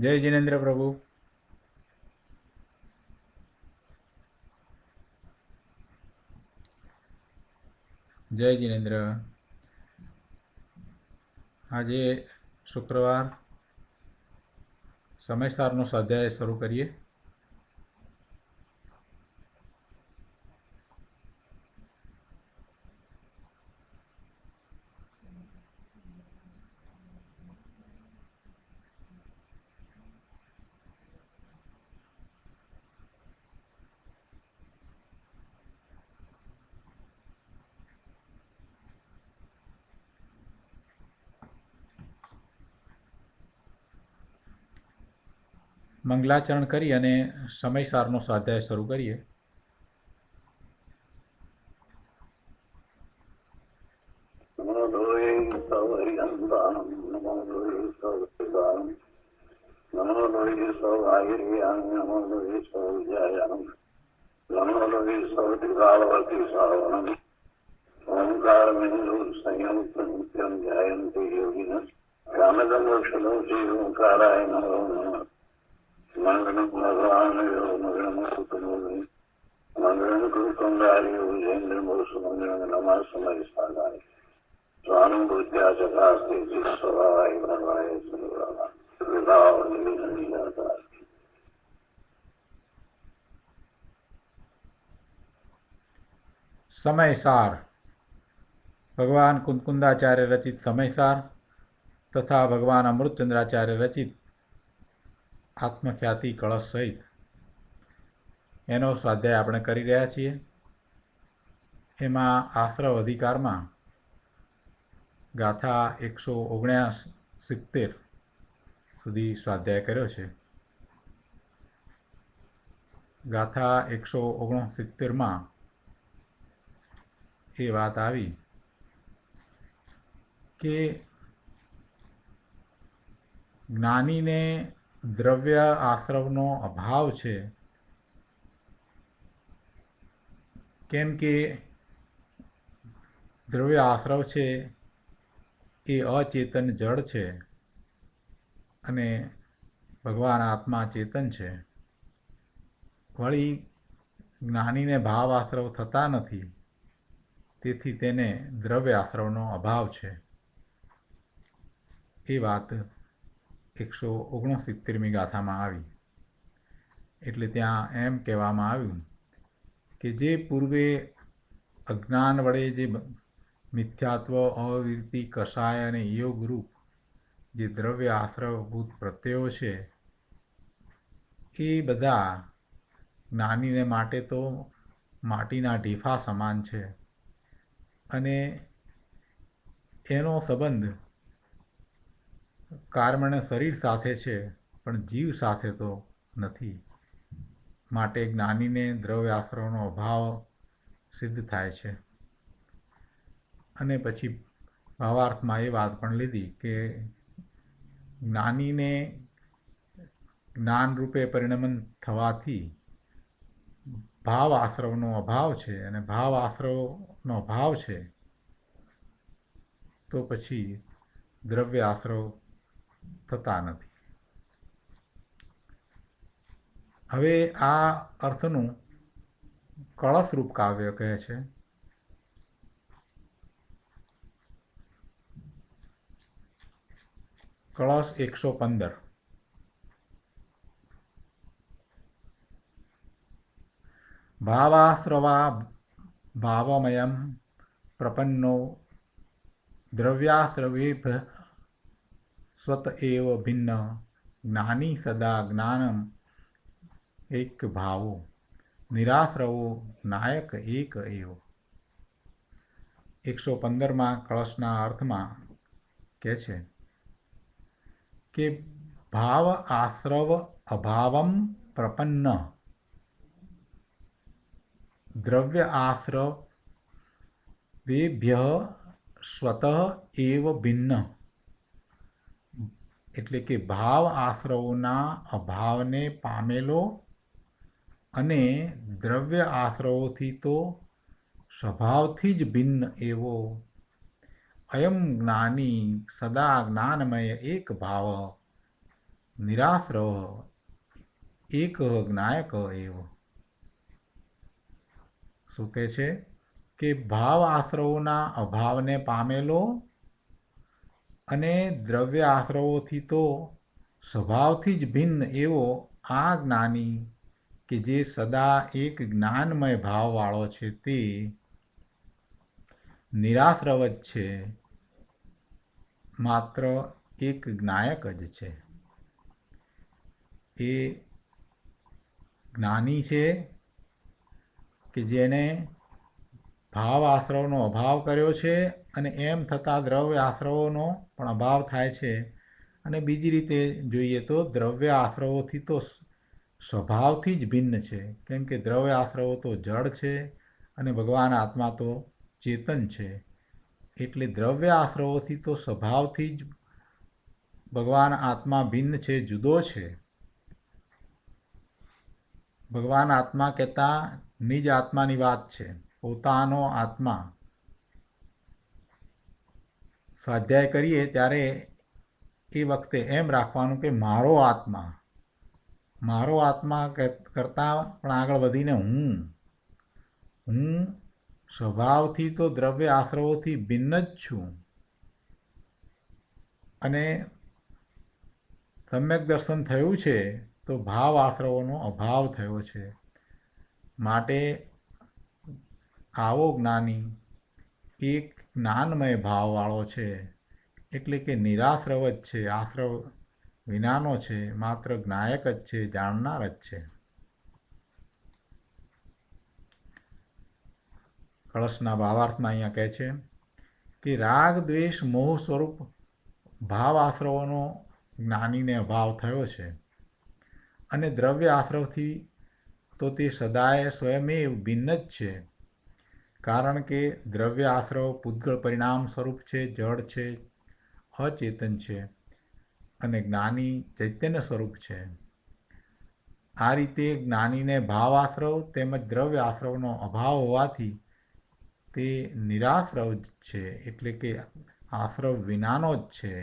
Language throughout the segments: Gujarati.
જય જિનેન્દ્ર પ્રભુ. જય જિનેન્દ્ર. આજે શુક્રવાર, સમયસારનો સ્વાધ્યાય શરૂ કરીએ. મંગલાચરણ કરી અને સમયસારનો સ્વાધ્યાય શરૂ કરીએ. સમયસાર ભગવાન કુંદકુંદાચાર્ય રચિત સમયસાર તથા ભગવાન અમૃતચંદ્રાચાર્ય રચિત આત્મખ્યાતિ કળશ સહિત એનો સ્વાધ્યાય આપણે કરી રહ્યા છીએ. એમાં આશ્રવ અધિકારમાં ગાથા 169 સુધી સ્વાધ્યાય કર્યો છે. ગાથા 169માં એ વાત આવી કે જ્ઞાનીને દ્રવ્ય આશ્રવનો અભાવ છે, કેમ કે દ્રવ્ય આશ્રવ છે એ અચેતન જળ છે અને ભગવાન આત્મા ચેતન છે. વળી જ્ઞાનીને ભાવ આશ્રવ થતા નથી, તેથી તેને દ્રવ્ય આશ્રવનો અભાવ છે. એ વાત 169મી ગાથામાં આવી. એટલે ત્યાં એમ કહેવામાં આવ્યું કે જે પૂર્વે અજ્ઞાન વડે જે મિથ્યાત્વ, અવિરતિ, કષાય અને યોગરૂપ જે દ્રવ્ય આશ્રવભૂત પ્રત્યયો છે, એ બધા જ્ઞાનીને માટે તો માટીના ઢીફા સમાન છે અને એનો સંબંધ કર્મણ શરીર સાથે છે, પણ જીવ સાથે તો નથી. માટે જ્ઞાનીને દ્રવ્ય આશ્રવનો અભાવ સિદ્ધ થાય છે. અને પછી ભાવાર્થમાં એ વાત પણ લીધી કે જ્ઞાનીને જ્ઞાનરૂપે પરિણમન થવાથી ભાવ આશ્રવનો અભાવ છે, અને ભાવ આશ્રવનો અભાવ છે તો પછી દ્રવ્ય આશ્રવ થતા નથી. હવે આ અર્થનું કળશરૂપ કાવ્ય કહે છે. કળશ 115. ભાવાશ્રવા ભાવમયમ પ્રપન્નો દ્રવ્યાશ્રવેભ્ય સ્વત એવ ભિન્ન જ્ઞાની સદા જ્ઞાનમ એક ભાવો નિરાશ્રવો નાયક એક એવ. 115માં કળશના અર્થમાં કહે છે કે ભાવ આશ્રવ અભાવમ પ્રપન્ન દ્રવ્ય આશ્રવ વેભ્ય સ્વતઃ એવ ભિન્ન. એટલે કે ભાવ આશ્રવોના અભાવને પામેલો અને દ્રવ્ય આશ્રવોથી તો સ્વભાવથી જ ભિન્ન એવો અયમ જ્ઞાની સદા જ્ઞાનમય એક ભાવ નિરાશ્રવ એક જ્ઞાયક એવ. શું કહે છે કે ભાવ આશ્રવોના અભાવને પામેલો અને દ્રવ્ય આશ્રવોથી તો સ્વભાવથી જ ભિન્ન એવો આ જ્ઞાની કે જે સદા એક જ્ઞાનમય ભાવવાળો છે તે નિરાશ્રવ જ છે, માત્ર એક જ્ઞાયક જ છે. એ જ્ઞાની છે કે જેને ભાવ આશ્રવનો અભાવ કર્યો છે અને એમ થતાં દ્રવ્ય આશ્રવોનો પણ અભાવ થાય છે. અને બીજી રીતે જોઈએ તો દ્રવ્ય આશ્રવોથી તો સ્વભાવથી જ ભિન્ન છે, કેમ કે દ્રવ્ય આશ્રવો તો જડ છે અને ભગવાન આત્મા તો ચેતન છે. એટલે દ્રવ્ય આશ્રવોથી તો સ્વભાવથી જ ભગવાન આત્મા ભિન્ન છે, જુદો છે. ભગવાન આત્મા કહેતા નિજ આત્માની વાત છે, પોતાનો આત્મા. સ્વાધ્યાય કરીએ ત્યારે એ વખતે એમ રાખવાનું કે મારો આત્મા કરતાં પણ આગળ વધીને હું સ્વભાવથી તો દ્રવ્ય આશ્રવોથી ભિન્ન જ છું. અને સમ્યક દર્શન થયું છે તો ભાવ આશ્રવોનો અભાવ થયો છે. માટે આવો જ્ઞાની એક જ્ઞાનમય ભાવવાળો છે, એટલે કે નિરાશ્રવ જ છે, આશ્રવ વિનાનો છે, માત્ર જ્ઞાયક જ છે, જાણનાર જ છે. કળશના ભાવાર્થમાં અહીંયા કહે છે કે રાગ દ્વેષ મોહ સ્વરૂપ ભાવ આશ્રવોનો જ્ઞાનીને અભાવ થયો છે અને દ્રવ્ય આશ્રવથી તો તે સદાય સ્વયમેવ ભિન્ન જ છે. કારણ કે દ્રવ્ય આશ્રવ પૂતગળ પરિણામ સ્વરૂપ છે, જડ છે, અચેતન છે અને જ્ઞાની ચૈતન્ય સ્વરૂપ છે. આ રીતે જ્ઞાનીને ભાવ આશ્રવ તેમજ દ્રવ્ય આશ્રવનો અભાવ હોવાથી તે નિરાશ્રવ જ છે, એટલે કે આશ્રવ વિનાનો જ છે.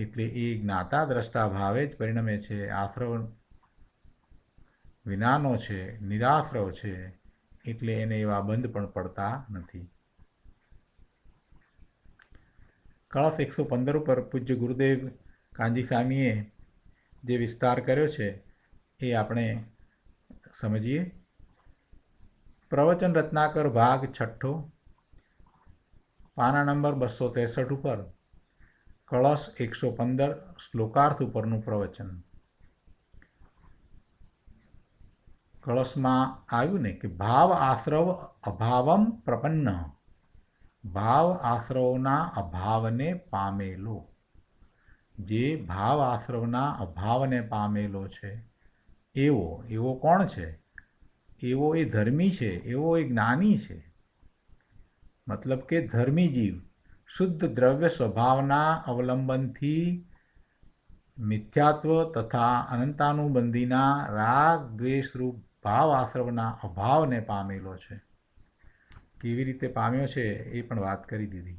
એટલે એ જ્ઞાતા દ્રષ્ટા ભાવે જ પરિણમે છે, આશ્રવ વિનાનો છે, નિરાશ્રવ છે. એટલે એને એવા બંધ પણ પડતા નથી. કળશ 115 ઉપર પૂજ્ય ગુરુદેવ કાંજી સ્વામીએ જે વિસ્તાર કર્યો છે એ આપણે સમજીએ. પ્રવચન રત્નાકર ભાગ 6, પાના નંબર 263 ઉપર કળશ 115 શ્લોકાર્થ ઉપરનું પ્રવચન. કળશમાં આવ્યું ને કે ભાવ આશ્રવ અભાવમ પ્રપન્ન, ભાવ આશ્રવના અભાવને પામેલો. જે ભાવ આશ્રવના અભાવને પામેલો છે એવો કોણ છે? એવો એ ધર્મી છે, એવો એ જ્ઞાની છે. મતલબ કે ધર્મી જીવ શુદ્ધ દ્રવ્ય સ્વભાવના અવલંબનથી મિથ્યાત્વ તથા અનંતાનુબંધીના રાગ દ્વેષરૂપ ભાવ આશ્રવના અભાવને પામેલો છે. કેવી રીતે પામ્યો છે એ પણ વાત કરી દીધી.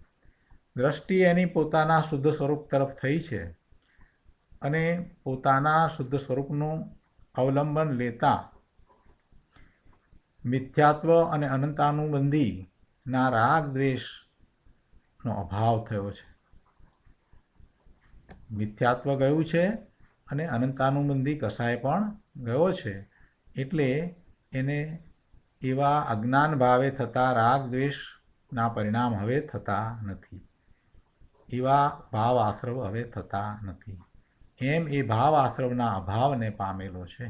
દ્રષ્ટિ એની પોતાના શુદ્ધ સ્વરૂપ તરફ થઈ છે અને પોતાના શુદ્ધ સ્વરૂપનું અવલંબન લેતા મિથ્યાત્વ અને અનંતાનુબંધીના રાગ દ્વેષનો અભાવ થયો છે. મિથ્યાત્વ ગયું છે અને અનંતાનુબંધી કસાય પણ ગયો છે. એટલે એને એવા અજ્ઞાન ભાવે થતા રાગ દ્વેષના પરિણામ હવે થતા નથી, એવા ભાવ આશ્રવ હવે થતા નથી. એમ એ ભાવ આશ્રવના અભાવને પામેલો છે.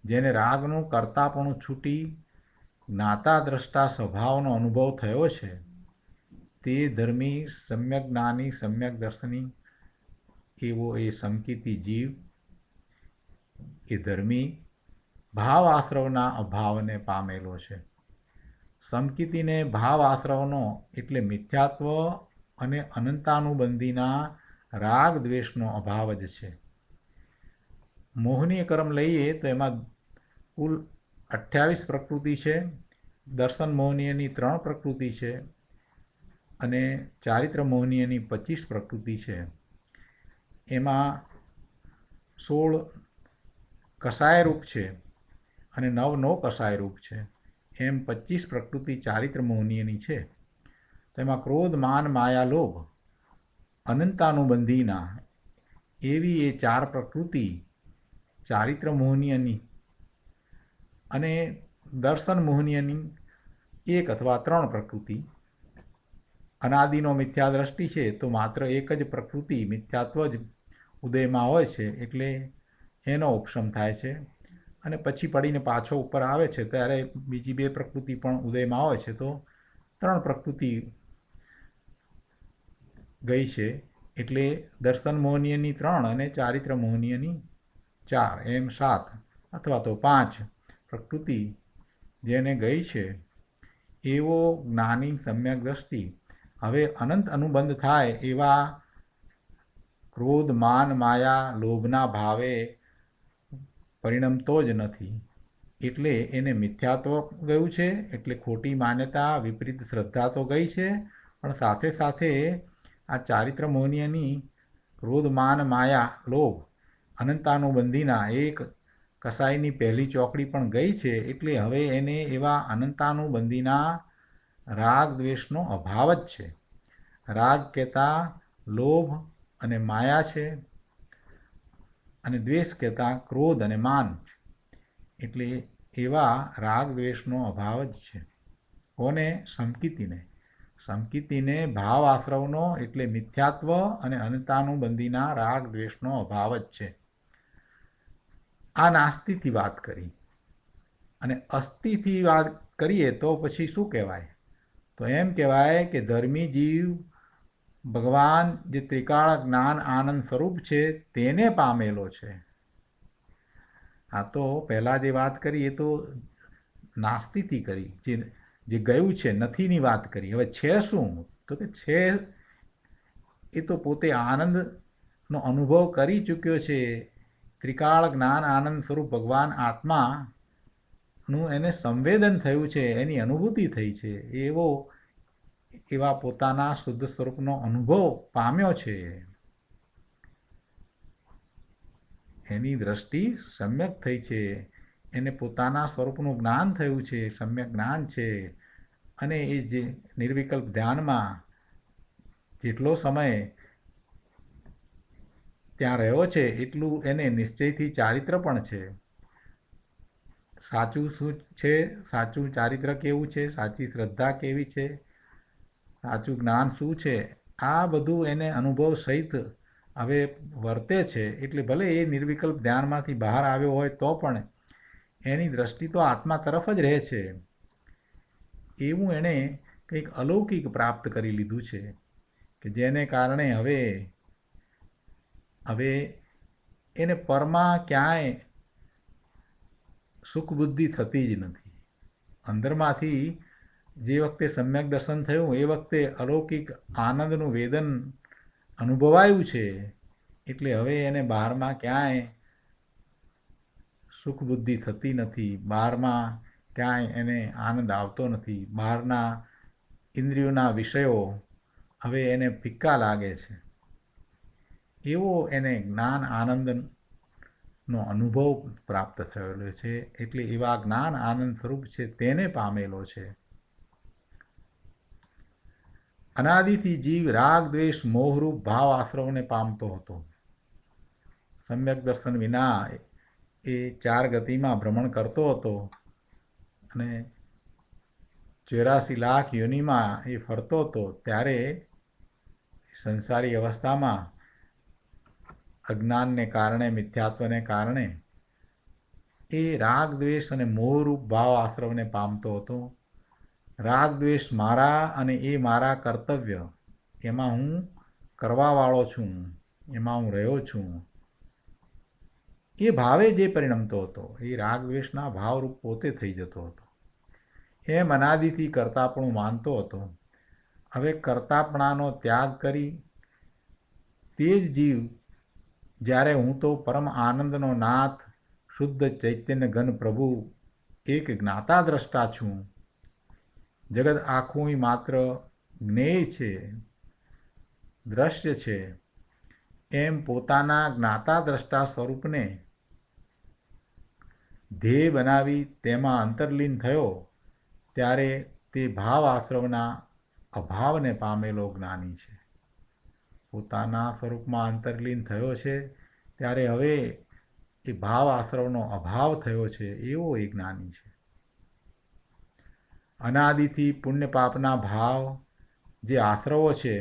જેને રાગનું કર્તાપણું છૂટી જ્ઞાતા દ્રષ્ટા સ્વભાવનો અનુભવ થયો છે તે ધર્મી સમ્યક જ્ઞાની સમ્યક દર્શની એવો એ સંકિતી જીવ એ ધર્મી ભાવ આશ્રવના અભાવને પામેલો છે. સંકિતીને ભાવ આશ્રવનો એટલે મિથ્યાત્વ અને અનંતાનુબંધીના રાગ દ્વેષનો અભાવ જ છે. મોહનીય કર્મ લઈએ તો એમાં કુલ 28 પ્રકૃતિ છે. દર્શન મોહનીયની 3 પ્રકૃતિ છે અને ચારિત્ર મોહનીયની 25 પ્રકૃતિ છે. એમાં 16 કસાય રૂપ છે અને 9 નો કસાય રૂપ છે. એમ 25 પ્રકૃતિ ચારિત્ર મોહનીયની છે. તેમાં ક્રોધ, માન, માયા, લોભ અનંતાનુબંધીના એવી એ 4 પ્રકૃતિ ચારિત્ર મોહનીયની અને દર્શન મોહનીયની 1 અથવા 3 પ્રકૃતિ. અનાદિનો મિથ્યા દ્રષ્ટિ છે તો માત્ર એક જ પ્રકૃતિ મિથ્યાત્વ જ ઉદયમાં હોય છે, એટલે એનો ઉપશમ થાય છે. અને પછી પડીને પાછો ઉપર આવે છે ત્યારે બીજી 2 પ્રકૃતિ પણ ઉદયમાં હોય છે, તો 3 પ્રકૃતિ ગઈ છે. એટલે દર્શન મોહનીયની 3 અને ચારિત્ર મોહનીયની 4, એમ 7 અથવા તો 5 પ્રકૃતિ જેને ગઈ છે. એવો જ્ઞાની સમ્યક દ્રષ્ટિ હવે અનંત અનુબંધ થાય એવા ક્રોધ, માન, માયા, લોભના ભાવે પરિણમતો જ નથી. એટલે એને મિથ્યાત્વ ગયું છે, એટલે ખોટી માન્યતા, વિપરીત શ્રદ્ધા તો ગઈ છે, પણ સાથે સાથે આ ચારિત્ર મોહનીયની ક્રોધ, માન, માયા, લોભ અનંતાનુબંધીના એક કસાઈની પહેલી ચોકડી પણ ગઈ છે. એટલે હવે એને એવા અનંતાનુબંધીના રાગ દ્વેષનો અભાવ જ છે. રાગ કહેતા લોભ અને માયા છે અને દ્વેષ કહેતા ક્રોધ અને માન છે. એટલે એવા રાગ દ્વેષનો અભાવ જ છે. કોને? સમકિતિને ભાવ આશ્રવનો એટલે મિથ્યાત્વ અને અનંતાનુબંધીના રાગ દ્વેષનો અભાવ જ છે. આ નાસ્તિથી વાત કરી. અને અસ્થિથી વાત કરીએ તો પછી શું કહેવાય? તો એમ કહેવાય કે ધર્મી જીવ ભગવાન જે ત્રિકાળ જ્ઞાન આનંદ સ્વરૂપ છે તેને પામેલો છે. આ તો પહેલાં જે વાત કરી એ તો નાસ્તિથી કરી, જે ગયું છે, નથીની વાત કરી. હવે છે શું? તો કે છે એ તો પોતે આનંદનો અનુભવ કરી ચૂક્યો છે. ત્રિકાળ જ્ઞાન આનંદ સ્વરૂપ ભગવાન આત્માનું એને સંવેદન થયું છે, એની અનુભૂતિ થઈ છે. એવા પોતાના શુદ્ધ સ્વરૂપનો અનુભવ પામ્યો છે. એની દ્રષ્ટિ સમ્યક થઈ છે. એને પોતાના સ્વરૂપનું જ્ઞાન થયું છે, સમ્યક જ્ઞાન છે. અને એ જે નિર્વિકલ્પ ધ્યાનમાં જેટલો સમય ત્યાં રહ્યો છે એટલું એને નિશ્ચયથી ચારિત્ર પણ છે. સાચું શું છે, સાચું ચારિત્ર કેવું છે, સાચી શ્રદ્ધા કેવી છે, સાચું જ્ઞાન શું છે, આ બધું એને અનુભવ સહિત હવે વર્તે છે. એટલે ભલે એ નિર્વિકલ્પ ધ્યાનમાંથી બહાર આવ્યો હોય તો પણ એની દ્રષ્ટિ તો આત્મા તરફ જ રહે છે. એવું એણે કંઈક અલૌકિક પ્રાપ્ત કરી લીધું છે કે જેને કારણે હવે એને પરમાં ક્યાંય સુખ બુદ્ધિ થતી જ નથી. અંદરમાંથી જે વખતે સમ્યક દર્શન થયું એ વખતે અલૌકિક આનંદનું વેદન અનુભવાયું છે. એટલે હવે એને બહારમાં ક્યાંય સુખ બુદ્ધિ થતી નથી. બહારમાં ક્યાંય એને આનંદ આવતો નથી. બહારના ઇન્દ્રિયોના વિષયો હવે એને ફિક્કા લાગે છે. એવો એને જ્ઞાન આનંદનો અનુભવ પ્રાપ્ત થયેલો છે. એટલે એવા જ્ઞાન આનંદ સ્વરૂપ છે તેને પામેલો છે. અનાદિથી જીવ રાગ દ્વેષ મોહરૂપ ભાવ આશ્રવને પામતો હતો. સમ્યક દર્શન વિના એ 4 ગતિમાં ભ્રમણ કરતો હતો અને 84 લાખ યોનિમાં એ ફરતો હતો. ત્યારે સંસારી અવસ્થામાં અજ્ઞાનને કારણે, મિથ્યાત્વને કારણે એ રાગ દ્વેષ અને મોહરૂપ ભાવ આશ્રવને પામતો હતો. રાગ દ્વેષ મારા અને એ મારા કર્તવ્ય, એમાં હું કરવાવાળો છું, એમાં હું રહ્યો છું, એ ભાવે જે પરિણમતો હતો એ રાગ દ્વેષના ભાવરૂપ પોતે થઈ જતો હતો. એમ અનાદિથી કર્તાપણું માનતો હતો. હવે કર્તાપણાનો ત્યાગ કરી તે જ જીવ જ્યારે હું તો પરમ આનંદનો નાથ શુદ્ધ ચૈતન્ય ઘન પ્રભુ એક જ્ઞાતા દ્રષ્ટા છું, જગત આખું માત્ર જ્ઞેય છે, દ્રશ્ય છે, એમ પોતાના જ્ઞાતા દ્રષ્ટા સ્વરૂપને ધ્યેય બનાવી તેમાં અંતર્લીન થયો ત્યારે તે ભાવ આશ્રમના અભાવને પામેલો જ્ઞાની છે. પોતાના સ્વરૂપમાં અંતર્લીન થયો છે ત્યારે હવે એ ભાવ આશ્રવનો અભાવ થયો છે એવો એ જ્ઞાની છે. અનાદિથી પુણ્ય પાપના ભાવ જે આશ્રવો છે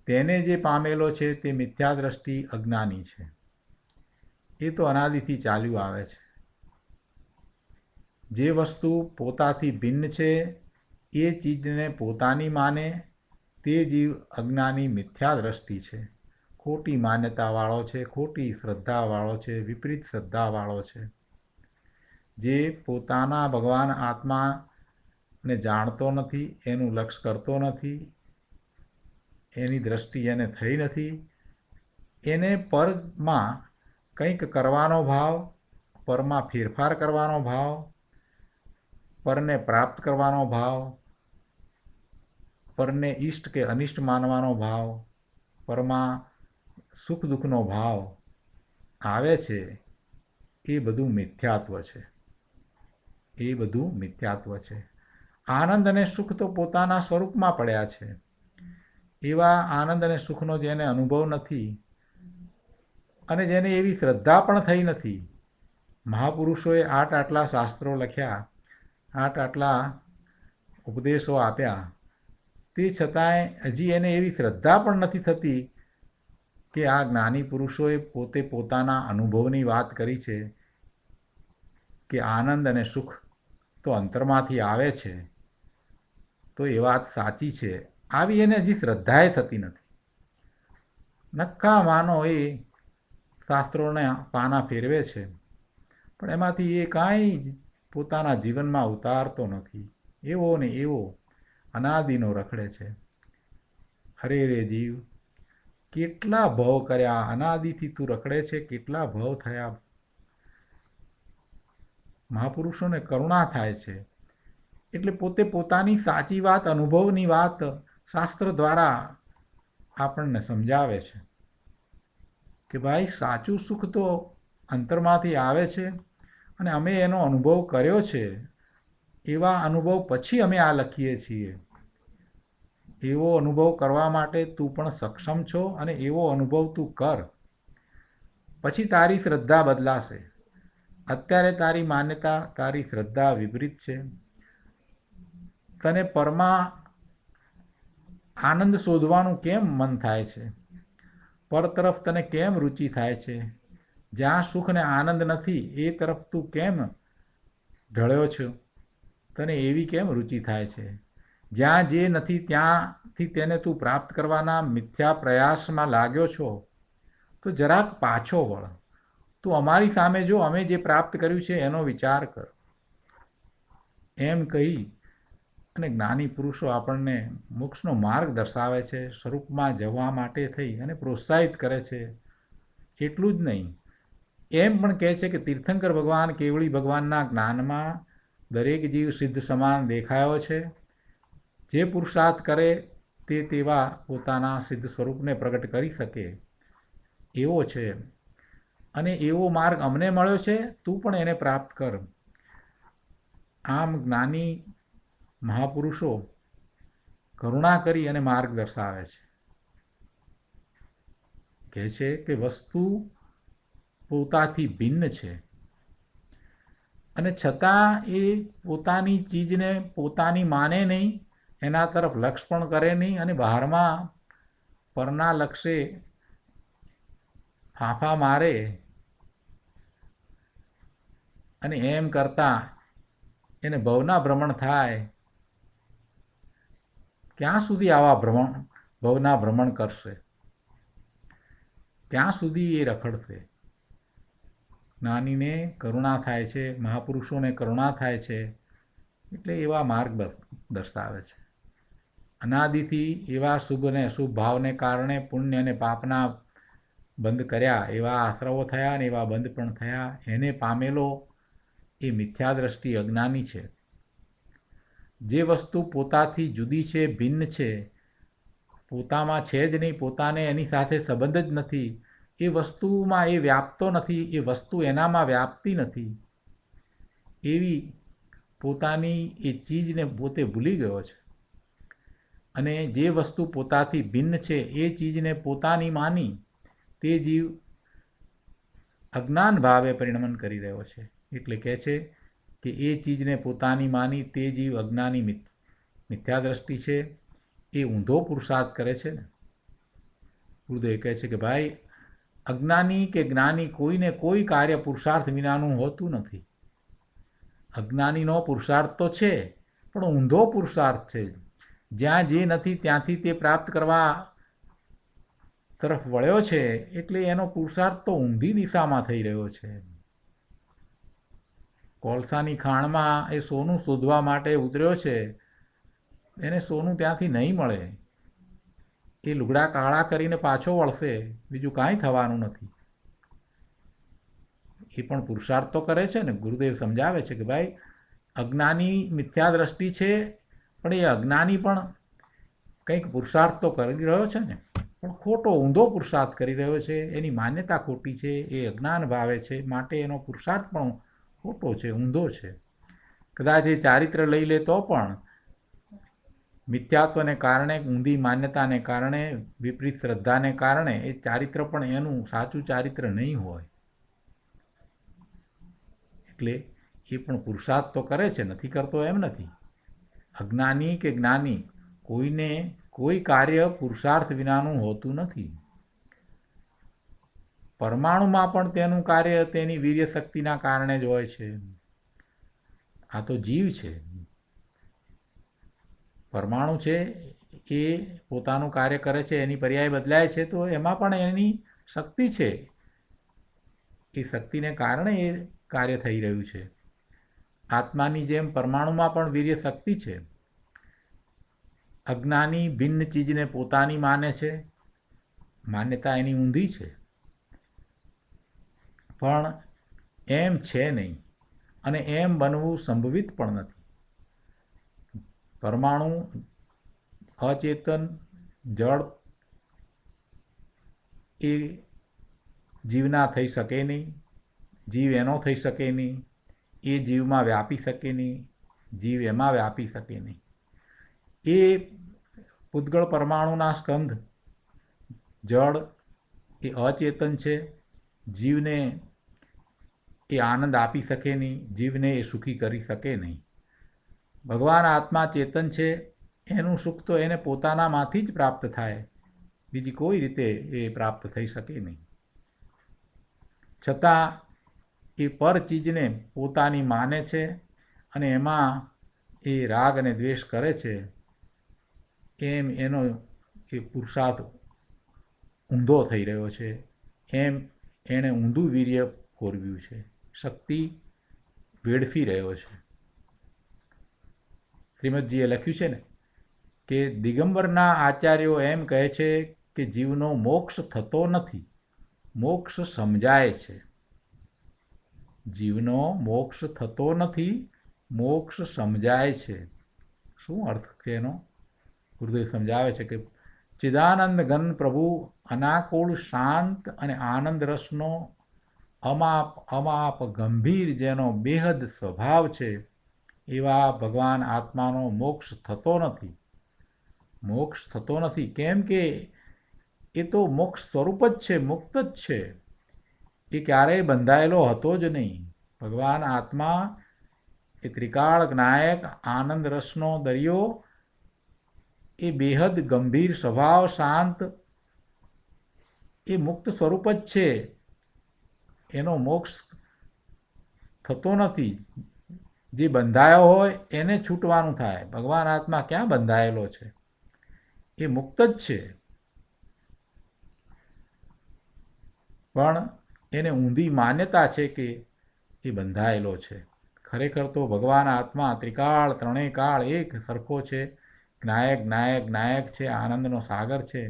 તેને જે પામેલો છે તે મિથ્યા દ્રષ્ટિ અજ્ઞાની છે. એ તો અનાદિથી ચાલ્યું આવે છે. જે વસ્તુ પોતાથી ભિન્ન છે એ ચીજને પોતાની માને તે જીવ અજ્ઞાની મિથ્યા દ્રષ્ટિ છે, ખોટી માન્યતાવાળો છે, ખોટી શ્રદ્ધાવાળો છે, વિપરીત શ્રદ્ધાવાળો છે. જે પોતાના ભગવાન આત્માને જાણતો નથી, એનું લક્ષ્ય કરતો નથી, એની દ્રષ્ટિ એને થઈ નથી, એને પરમાં કંઈક કરવાનો ભાવ, પરમાં ફેરફાર કરવાનો ભાવ, પરને પ્રાપ્ત કરવાનો ભાવ, પરને ઇષ્ટ કે અનિષ્ટ માનવાનો ભાવ, પરમાં સુખ દુઃખનો ભાવ આવે છે એ બધું મિથ્યાત્વ છે. એ બધું મિથ્યાત્વ છે. આનંદ અને સુખ તો પોતાના સ્વરૂપમાં પડ્યા છે. એવા આનંદ અને સુખનો જેને અનુભવ નથી અને જેને એવી શ્રદ્ધા પણ થઈ નથી. મહાપુરુષોએ આટલા શાસ્ત્રો લખ્યા, આટલા ઉપદેશો આપ્યા, તે છતાંય હજી એને એવી શ્રદ્ધા પણ નથી થતી કે આ જ્ઞાની પુરુષોએ પોતે પોતાના અનુભવની વાત કરી છે કે આનંદ અને સુખ તો અંતરમાંથી આવે છે, તો એ વાત સાચી છે. આવી એને હજી શ્રદ્ધાએ થતી નથી. નક્કા માનો એ શાસ્ત્રોના પાના ફેરવે છે પણ એમાંથી એ કાંઈ પોતાના જીવનમાં ઉતારતો નથી. એવો ને એવો અનાદિનો રખડે છે. અરે રે જીવ, કેટલા ભવ કર્યા, અનાદિથી તું રખડે છે, કેટલા ભવ થયા. મહાપુરુષોને કરુણા થાય છે એટલે પોતે પોતાની સાચી વાત, અનુભવની વાત શાસ્ત્ર દ્વારા આપણને સમજાવે છે કે ભાઈ સાચું સુખ તો અંતરમાંથી આવે છે અને અમે એનો અનુભવ કર્યો છે. એવા અનુભવ પછી અમે આ લખીએ છીએ. એવો અનુભવ કરવા માટે તું પણ સક્ષમ છો અને એવો અનુભવ તું કર, પછી તારી શ્રદ્ધા બદલાશે. અત્યારે તારી માન્યતા, તારી શ્રદ્ધા વિપરીત છે. તને પરમાં આનંદ શોધવાનું કેમ મન થાય છે? પર તરફ તને કેમ રુચિ થાય છે? જ્યાં સુખ ને આનંદ નથી એ તરફ તું કેમ ઢળ્યો છો? તને એવી કેમ રુચિ થાય છે? જ્યાં જે નથી ત્યાંથી તેને તું પ્રાપ્ત કરવાના મિથ્યા પ્રયાસમાં લાગ્યો છો, તો જરાક પાછો વળ. તું અમારી સામે જો, અમે જે પ્રાપ્ત કર્યું છે એનો વિચાર કર. એમ કહી અને જ્ઞાની પુરુષો આપણને મોક્ષનો માર્ગ દર્શાવે છે, સ્વરૂપમાં જવા માટે થઈ અને પ્રોત્સાહિત કરે છે. એટલું જ નહીં, એમ પણ કહે છે કે તીર્થંકર ભગવાન કેવળી ભગવાનના જ્ઞાનમાં દરેક જીવ સિદ્ધ સમાન દેખાયો છે. જે પુરુષાર્થ કરે તે તેવા પોતાના સિદ્ધ સ્વરૂપને પ્રગટ કરી શકે એવો છે અને એવો માર્ગ અમને મળ્યો છે, તું પણ એને પ્રાપ્ત કર. આમ જ્ઞાની મહાપુરુષો કરુણા કરી અને માર્ગ દર્શાવે છે. કહે છે કે વસ્તુ પોતાથી ભિન્ન છે અને છતાં એ પોતાની ચીજને પોતાની માને નહીં, એના તરફ લક્ષ પણ કરે નહીં અને બહારમાં પરના લક્ષે ફાંફા મારે અને એમ કરતા એને ભવના ભ્રમણ થાય. ક્યાં સુધી આવા ભવના ભ્રમણ કરશે? ક્યાં સુધી એ રખડશે? જ્ઞાનીને કરુણા થાય છે, મહાપુરુષોને કરુણા થાય છે એટલે એવા માર્ગ દર્શાવે છે. અનાદિથી એવા શુભ અને અશુભ ભાવને કારણે પુણ્ય અને પાપના બંધ કર્યા, એવા આશ્રવો થયા અને એવા બંધ પણ થયા. એને પામેલો એ મિથ્યા દ્રષ્ટિ અજ્ઞાની છે. જે વસ્તુ પોતાથી જુદી છે, ભિન્ન છે, પોતામાં છે જ નહીં, પોતાને એની સાથે સંબંધ જ નથી, એ વસ્તુમાં એ વ્યાપતો નથી, એ વસ્તુ એનામાં વ્યાપતી નથી, એવી પોતાની એ ચીજને પોતે ભૂલી ગયો છે. અને જે વસ્તુ પોતાથી ભિન્ન છે એ ચીજને પોતાની માની તે જીવ અજ્ઞાન ભાવે પરિણમન કરી રહ્યો છે. એટલે કહે છે કે એ ચીજને પોતાની માની તે જીવ અજ્ઞાની મિથ્યા દ્રષ્ટિ છે, એ ઊંધો પુરુષાર્થ કરે છે ને. ગુરુદેવ કહે છે કે ભાઈ, અજ્ઞાની કે જ્ઞાની કોઈને કોઈ કાર્ય પુરુષાર્થ વિનાનું હોતું નથી. અજ્ઞાનીનો પુરુષાર્થ તો છે, પણ ઊંધો પુરુષાર્થ છે. જ્યાં જે નથી ત્યાંથી તે પ્રાપ્ત કરવા તરફ વળ્યો છે, એટલે એનો પુરુષાર્થ તો ઊંધી દિશામાં થઈ રહ્યો છે. કોલસાની ખાણમાં એ સોનું શોધવા માટે ઉતર્યો છે, એને સોનું ત્યાંથી નહીં મળે, એ લુગડા કાળા કરીને પાછો વળશે, બીજું કાંઈ થવાનું નથી. એ પણ પુરુષાર્થ તો કરે છે ને. ગુરુદેવ સમજાવે છે કે ભાઈ, અજ્ઞાની મિથ્યા દ્રષ્ટિ છે, પણ એ અજ્ઞાની પણ કંઈક પુરુષાર્થ તો કરી રહ્યો છે ને, પણ ખોટો ઊંધો પુરુષાર્થ કરી રહ્યો છે. એની માન્યતા ખોટી છે, એ અજ્ઞાન ભાવે છે, માટે એનો પુરુષાર્થ પણ ખોટો છે, ઊંધો છે. કદાચ એ ચારિત્ર લઈ લે તો પણ મિથ્યાત્વને કારણે, ઊંધી માન્યતાને કારણે, વિપરીત શ્રદ્ધાને કારણે એ ચારિત્ર પણ એનું સાચું ચારિત્ર નહીં હોય. એટલે એ પણ પુરુષાર્થ તો કરે છે, નથી કરતો એમ નથી. અજ્ઞાની કે જ્ઞાની કોઈને કોઈ કાર્ય પુરુષાર્થ વિનાનું હોતું નથી. પરમાણુમાં પણ તેનું કાર્ય તેની વીર્ય શક્તિના કારણે જ હોય છે. આ તો જીવ છે. પરમાણુ છે એ પોતાનું કાર્ય કરે છે, એની પર્યાય બદલાય છે, તો એમાં પણ એની શક્તિ છે. એ શક્તિને કારણે એ કાર્ય થઈ રહ્યું છે. આત્માની જેમ પરમાણુમાં પણ વીર્ય શક્તિ છે. અજ્ઞાની ભિન્ન ચીજને પોતાની માને છે, માન્યતા એની ઊંધી છે, પણ એમ છે નહીં, અને એમ બનવું સંભવિત પણ નથી. પરમાણુ અચેતન જળ એ જીવના થઈ શકે નહીં, જીવ એનો થઈ શકે નહીં, એ જીવમાં વ્યાપી શકે નહીં, જીવ એમાં વ્યાપી શકે નહીં. એ પૂતગળ પરમાણુના સ્કંધ જળ એ અચેતન છે, જીવને એ આનંદ આપી શકે નહીં, જીવને એ સુખી કરી શકે નહીં. ભગવાન આત્મા ચેતન છે, એનું સુખ તો એને પોતાનામાંથી જ પ્રાપ્ત થાય, બીજી કોઈ રીતે એ પ્રાપ્ત થઈ શકે નહીં. છતાં એ પર ચીજને પોતાની માને છે, અને એમાં એ રાગ અને દ્વેષ કરે છે. એમ એનો એ પુરુષાર્થ ઊંધો થઈ રહ્યો છે, એમ એણે ઊંધું વીર્ય ખોરવ્યું છે, શક્તિ વેડફી રહ્યો છે. શ્રીમદજીએ લખ્યું છે ને કે દિગંબરના આચાર્યો એમ કહે છે કે જીવનો મોક્ષ થતો નથી, મોક્ષ સમજાય છે. જીવનો મોક્ષ થતો નથી, મોક્ષ સમજાય છે. શું અર્થ છે એનો? ગુરુદેવ સમજાવે છે કે ચિદાનંદ ઘન પ્રભુ અનાકુળ શાંત અને આનંદ રસનો અમાપ અમાપ ગંભીર જેનો બેહદ સ્વભાવ છે, એવા ભગવાન આત્માનો મોક્ષ થતો નથી. મોક્ષ થતો નથી કેમ કે એ તો મોક્ષ સ્વરૂપ જ છે, મુક્ત જ છે. એ ક્યારેય બંધાયેલો હતો જ નહીં. ભગવાન આત્મા એ ત્રિકાળ જ્ઞાયક આનંદ રસનો દરિયો, એ બેહદ ગંભીર સ્વભાવ, શાંત, એ મુક્ત સ્વરૂપ જ છે. એનો મોક્ષ થતો નથી. જે બંધાયો હોય એને છૂટવાનું થાય. ભગવાન આત્મા ક્યાં બંધાયેલો છે? એ મુક્ત જ છે, પણ એને ઊંધી માન્યતા છે કે એ બંધાયેલો છે. ખરેખર તો ભગવાન આત્મા ત્રિકાળ ત્રણેય કાળ એક સરખો છે, જ્ઞાયક જ્ઞાયક જ્ઞાયક છે, આનંદનો સાગર છે.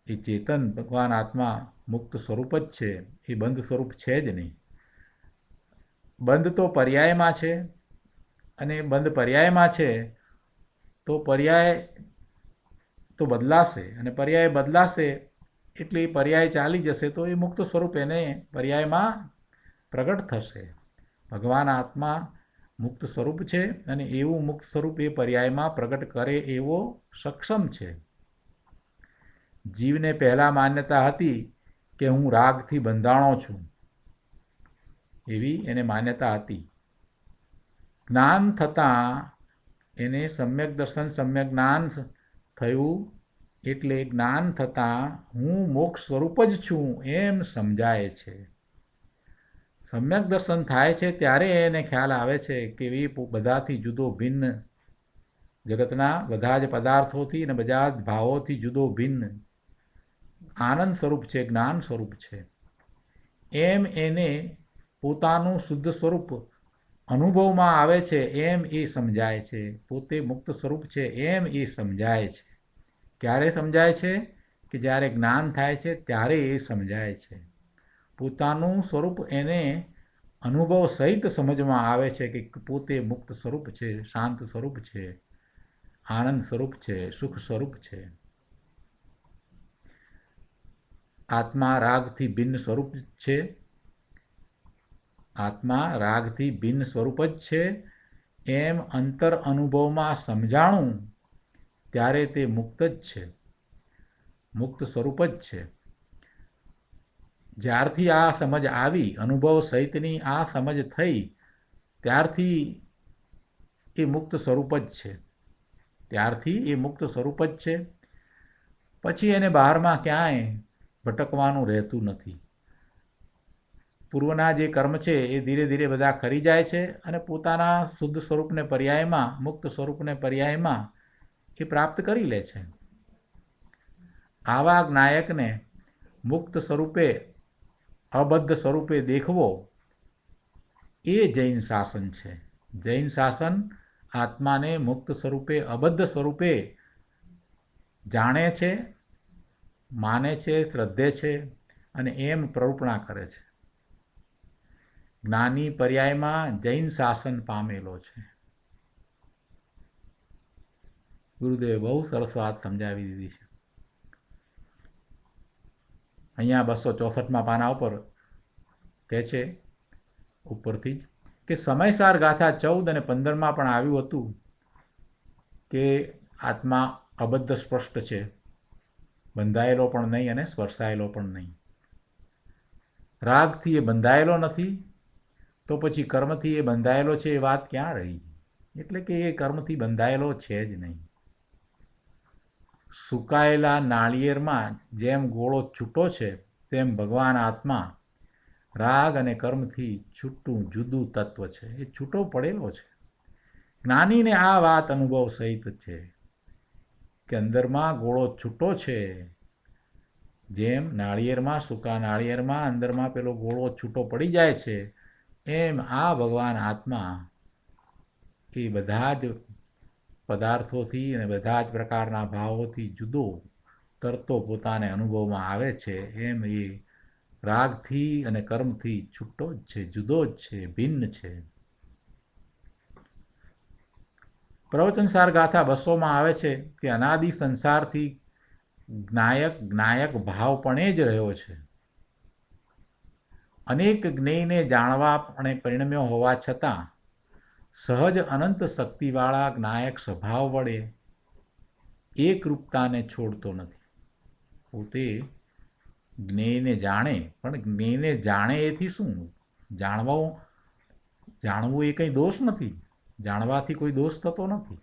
એ ચેતન ભગવાન આત્મા મુક્ત સ્વરૂપ જ છે, એ બંધ સ્વરૂપ છે જ નહીં. બંધ તો પર્યાયમાં છે, અને બંધ પર્યાયમાં છે તો પર્યાય તો બદલાશે, અને પર્યાય બદલાશે એટલે એ પર્યાય ચાલી જશે તો એ મુક્ત સ્વરૂપ એને પર્યાયમાં પ્રગટ થશે. ભગવાન આત્મા મુક્ત સ્વરૂપ છે અને એવું મુક્ત સ્વરૂપ એ પર્યાયમાં પ્રગટ કરે એવો સક્ષમ છે. જીવને પહેલાં માન્યતા હતી કે હું રાગથી બંધાણો છું, એવી એને માન્યતા હતી. જ્ઞાન થતાં એને સમ્યક દર્શન સમ્યક જ્ઞાન થયું, એટલે જ્ઞાન થતાં હું મોક્ષ સ્વરૂપ જ છું એમ સમજાય છે. સમ્યક દર્શન થાય છે ત્યારે એને ખ્યાલ આવે છે કે એ બધાથી જુદો ભિન્ન, જગતના બધા જ પદાર્થોથી અને બધા જ ભાવોથી જુદો ભિન્ન આનંદ સ્વરૂપ છે, જ્ઞાન સ્વરૂપ છે. એમ એને પોતાનું શુદ્ધ સ્વરૂપ અનુભવમાં આવે છે એમ એ સમજાય છે. પોતે મુક્ત સ્વરૂપ છે એમ એ સમજાય છે. ક્યારે સમજાય છે? કે જ્યારે જ્ઞાન થાય છે ત્યારે એ સમજાય છે. પોતાનું સ્વરૂપ એને અનુભવ સહિત સમજમાં આવે છે કે પોતે મુક્ત સ્વરૂપ છે, શાંત સ્વરૂપ છે, આનંદ સ્વરૂપ છે, સુખ સ્વરૂપ છે. આત્મા રાગથી ભિન્ન સ્વરૂપ છે. આત્મા રાગથી ભિન્ન સ્વરૂપ જ છે એમ અંતર અનુભવમાં સમજાણું ત્યારે તે મુક્ત જ છે, મુક્ત સ્વરૂપ જ છે. જ્યારથી આ સમજ આવી, અનુભવ સહિતની આ સમજ થઈ, ત્યારથી એ મુક્ત સ્વરૂપ જ છે. ત્યારથી એ મુક્ત સ્વરૂપ જ છે. પછી એને બહારમાં ક્યાંય ભટકવાનું રહેતું નથી. પૂર્વના જે કર્મ છે એ ધીરે ધીરે બધા ખરી જાય છે અને પોતાના શુદ્ધ સ્વરૂપને પર્યાયમાં, મુક્ત સ્વરૂપને પર્યાયમાં એ પ્રાપ્ત કરી લે છે. આવા જ્ઞાયકને મુક્ત સ્વરૂપે, અબદ્ધ સ્વરૂપે દેખવો એ જૈન શાસન છે. જૈન શાસન આત્માને મુક્ત સ્વરૂપે, અબદ્ધ સ્વરૂપે જાણે છે, માને છે, શ્રદ્ધે છે અને એમ પ્રરૂપણા કરે છે. જ્ઞાની પર્યાયમાં જૈન શાસન પામેલો છે. ગુરુદેવે બહુ સરસ વાત સમજાવી દીધી છે. અહીંયા 264માં પાના ઉપર કહે છે ઉપરથી જ કે સમયસાર ગાથા 14 અને 15માં પણ આવ્યું હતું કે આત્મા અબદ્ધ સ્પષ્ટ છે, બંધાયેલો પણ નહીં અને સ્પર્શાયેલો પણ નહીં. રાગથી એ બંધાયેલો નથી, તો પછી કર્મથી એ બંધાયેલો છે એ વાત ક્યાં રહી? એટલે કે એ કર્મથી બંધાયેલો છે જ નહીં. સુકાયેલા નાળિયેરમાં જેમ ગોળો છૂટો છે, તેમ ભગવાન આત્મા રાગ અને કર્મથી છૂટું જુદું તત્વ છે. એ છૂટો પડેલો છે. જ્ઞાનીને આ વાત અનુભવ સહિત છે કે અંદરમાં ગોળો છૂટો છે. જેમ નાળિયેરમાં, સૂકા નાળિયેરમાં અંદરમાં પેલો ગોળો છૂટો પડી જાય છે, એમ આ ભગવાન આત્મા એ બધા જ પદાર્થોથી અને બધા જ પ્રકારના ભાવોથી જુદો તરતો પોતાને અનુભવમાં આવે છે. એમ એ રાગથી અને કર્મથી છૂટો જ છે, જુદો જ છે, ભિન્ન છે. પ્રવચનસાર ગાથા 200માં આવે છે કે અનાદિ સંસારથી જ્ઞાયક ભાવપણે જ રહ્યો છે. અનેક જ્ઞેયને જાણવા પણ પરિણમ્યો હોવા છતાં સહજ અનંત શક્તિવાળા જ્ઞાયક સ્વભાવ વડે એકરૂપતાને છોડતો નથી. પોતે જ્ઞેયને જાણે, પણ જ્ઞેયને જાણે એથી શું? જાણવું એ કંઈ દોષ નથી. જાણવાથી કોઈ દોષ થતો નથી.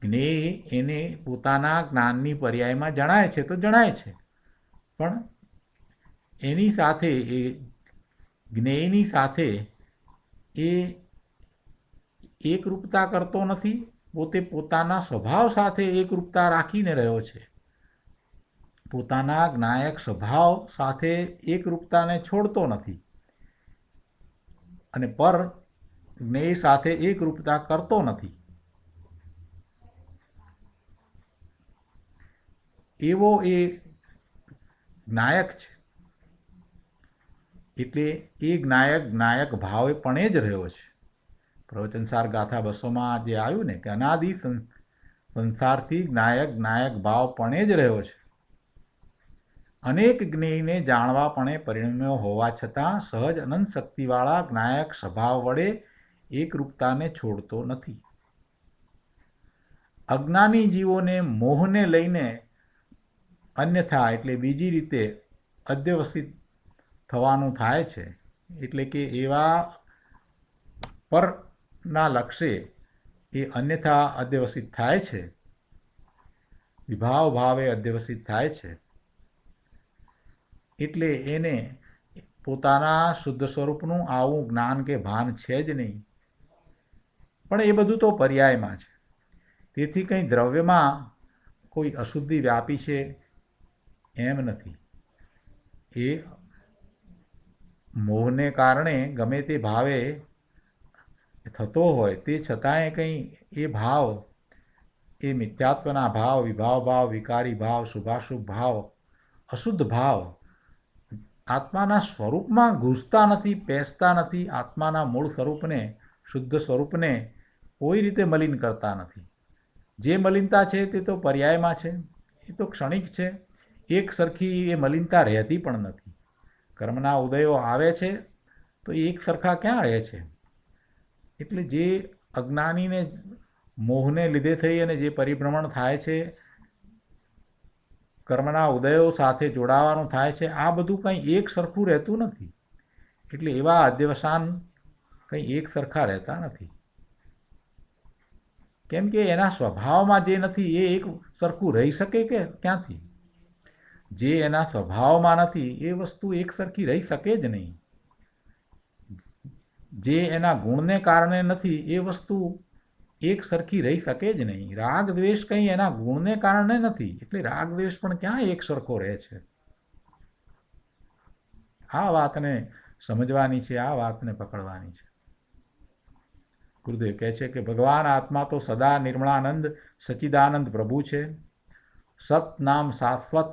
જ્ઞેય એને પોતાના જ્ઞાનની પર્યાયમાં જણાય છે તો જણાય છે, પણ એની સાથે, એ જ્ઞેયની સાથે એ એકરૂપતા કરતો નથી. પોતે પોતાના સ્વભાવ સાથે એકરૂપતા રાખીને રહ્યો છે. પોતાના જ્ઞાયક સ્વભાવ સાથે એકરૂપતાને છોડતો નથી અને પર જ્ઞેય સાથે એકરૂપતા કરતો નથી. એવો એ જ્ઞાયક છે. એટલે એ જ્ઞાયક ભાવે પણ જ રહ્યો છે. પ્રવચનસાર ગાથા 200માં જે આવ્યું ને કે અનાદિ સંસારથી જ્ઞાયક ભાવપણે જ રહ્યો છે. અનેક જ્ઞેયને જાણવાપણે પરિણમ્યો હોવા છતાં સહજ અનંત શક્તિવાળા જ્ઞાયક સ્વભાવ વડે એકરૂપતાને છોડતો નથી. અજ્ઞાની જીવોને મોહને લઈને અન્યથા એટલે બીજી રીતે અધ્યવસિત થવાનું થાય છે. એટલે કે એવા પરના લક્ષ્ય એ અન્યથા અધ્યવસિત થાય છે, વિભાવ ભાવે અધ્યવસિત થાય છે. એટલે એને પોતાના શુદ્ધ સ્વરૂપનું આવું જ્ઞાન કે ભાન છે જ નહીં. પણ એ બધું તો પર્યાયમાં છે. તેથી કંઈ દ્રવ્યમાં કોઈ અશુદ્ધિ વ્યાપી છે એમ નથી. એ મોહને કારણે ગમે તે ભાવે થતો હોય તે છતાંય કંઈ એ ભાવ, એ મિથ્યાત્વના ભાવ, વિભાવ ભાવ, વિકારી ભાવ, શુભાશુભ ભાવ, અશુદ્ધ ભાવ આત્માના સ્વરૂપમાં ઘૂસતા નથી, પેસતા નથી. આત્માના મૂળ સ્વરૂપને, શુદ્ધ સ્વરૂપને કોઈ રીતે મલિન કરતા નથી. જે મલિનતા છે તે તો પર્યાયમાં છે, એ તો ક્ષણિક છે. એક સરખી એ મલિનતા રહેતી પણ નથી. કર્મના ઉદયો આવે છે તો એ એક સરખા ક્યાં રહે છે? એટલે જે અજ્ઞાનીને મોહને લીધે થઈ અને જે પરિભ્રમણ થાય છે, કર્મના ઉદયો સાથે જોડાવાનું થાય છે, આ બધું કંઈ એક સરખું રહેતું નથી. એટલે એવા અધ્યવસાન કંઈ એક સરખા રહેતા નથી. કેમ કે એના સ્વભાવમાં જે નથી એ એક સરખું રહી શકે કે ક્યાંથી? જે એના સ્વભાવમાં નથી એ વસ્તુ એક સરખી રહી શકે જ નહીં. જે એના ગુણને કારણે નથી એ વસ્તુ એક સરખી રહી શકે જ નહીં. રાગ દ્વેષ કંઈ એના ગુણને કારણે નથી, એટલે રાગ દ્વેષ પણ ક્યાં એક સરખો રહે છે? આ વાતને સમજવાની છે, આ વાતને પકડવાની છે. ગુરુદેવ કહે છે કે ભગવાન આત્મા તો સદા નિર્મળાનંદ સચ્ચિદાનંદ પ્રભુ છે. સત નામ શાશ્વત,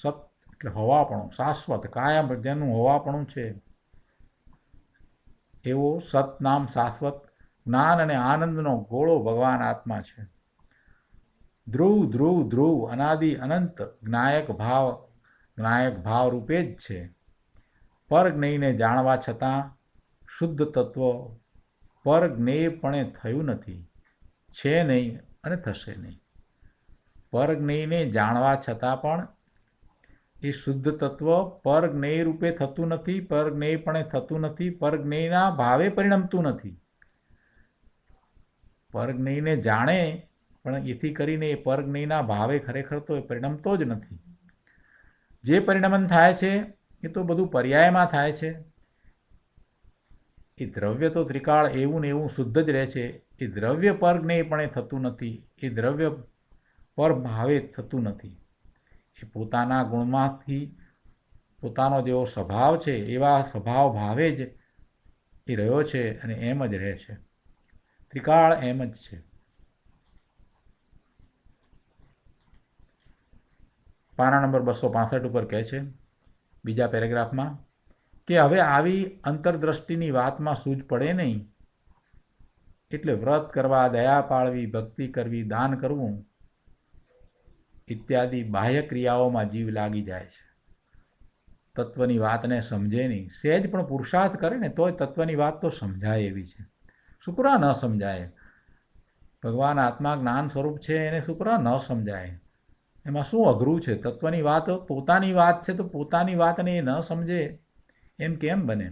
સત એટલે હોવાપણું, શાશ્વત કાયમ જેનું હોવાપણું છે એવો સત નામ શાશ્વત જ્ઞાન અને આનંદનો ગોળો ભગવાન આત્મા છે. ધ્રુવ ધ્રુવ ધ્રુવ અનાદિ અનંત જ્ઞાયક ભાવ રૂપે જ છે. પર જ્ઞેયને જાણવા છતાં શુદ્ધ તત્વ પર જ્ઞેયપણે થયું નથી, છે નહીં અને થશે નહીં. પર જ્ઞેયને જાણવા છતાં પણ એ શુદ્ધ તત્વ પર જ્ઞેય રૂપે થતું નથી, પર જ્ઞેયપણે થતું નથી, પર જ્ઞેયના ભાવે પરિણમતું નથી. પર જ્ઞેયને જાણે પણ એથી કરીને એ પર જ્ઞેયના ભાવે ખરેખર તો એ પરિણમતો જ નથી. જે પરિણમન થાય છે એ તો બધું પર્યાયમાં થાય છે. એ દ્રવ્ય તો ત્રિકાળ એવું ને એવું શુદ્ધ જ રહે છે. એ દ્રવ્ય પર જ્ઞેયપણે થતું નથી, એ દ્રવ્ય પર ભાવે થતું નથી. એ પોતાના ગુણમાંથી પોતાનો જેવો સ્વભાવ છે એવા સ્વભાવ ભાવે જ એ રહ્યો છે અને એમ જ રહે છે. ત્રિકાળ એમ જ છે. પાના નંબર 265 ઉપર કહે છે બીજા પેરેગ્રાફમાં કે હવે આવી અંતરદ્રષ્ટિની વાતમાં સૂઝ પડે નહીં. એટલે વ્રત કરવા, દયા પાળવી, ભક્તિ કરવી, દાન કરવું ઇત્યાદિ બાહ્ય ક્રિયાઓમાં જીવ લાગી જાય છે. તત્વની વાતને સમજે નહીં. સહેજ પણ પુરુષાર્થ કરે ને તોય તત્વની વાત તો સમજાય એવી છે. શુક્રા ન સમજાય. ભગવાન આત્મા જ્ઞાન સ્વરૂપ છે એને શુક્રા ન સમજાય. એમાં શું અઘરું છે? તત્વની વાત પોતાની વાત છે તો પોતાની વાતને એ ન સમજે એમ કેમ બને?